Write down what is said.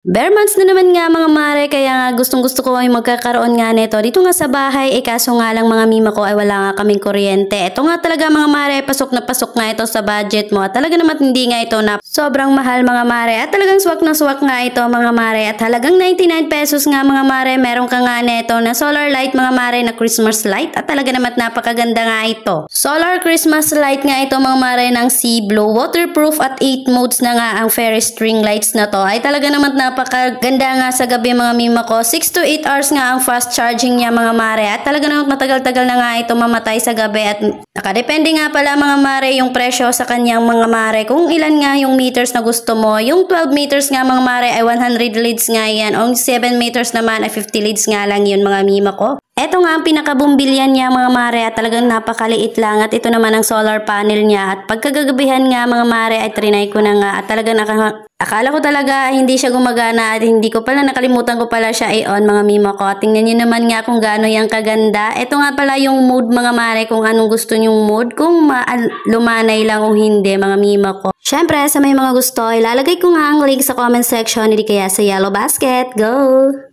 Bare months na naman nga mga mare, kaya nga gustong gusto ko ay magkakaroon nga nito dito nga sa bahay, kaso nga lang mga mima ko ay wala nga kaming kuryente. Ito nga talaga mga mare, pasok na pasok nga ito sa budget mo at talaga naman hindi nga ito na sobrang mahal mga mare at talagang swak na swak nga ito mga mare at halagang 99 pesos nga mga mare, meron ka nga nito na solar light mga mare na Christmas light at talaga naman napakaganda nga ito. Solar Christmas light nga ito mga mare ng Sea Blue, waterproof at 8 modes na nga ang fairy string lights na to ay talaga naman napakaganda nga sa gabi mga mima ko. 6 to 8 hours nga ang fast charging niya mga mare at talaga naman matagal-tagal na nga ito mamatay sa gabi at nakadepende nga pala mga mare yung presyo sa kanyang mga mare kung ilan nga yung meters na gusto mo. Yung 12 meters nga mga mare ay 100 leads nga yan, o 7 meters naman ay 50 leads nga lang yun mga mima ko. Ito nga ang pinakabumbilyan niya mga mare at talagang napakaliit lang at ito naman ang solar panel niya at pagkagagabihan nga mga mare ay trinay ko na nga at talagang akala ko talaga hindi siya gumagana at hindi ko pala nakalimutan ko pala siya i-on mga mima ko. Tingnan niyo naman nga kung gaano yung kaganda. Ito nga pala yung mode mga mare kung anong gusto nyong mode, kung lumanay lang o hindi mga mima ko. Syempre sa may mga gusto ilalagay ko nga ang link sa comment section, hindi kaya sa yellow basket. Go!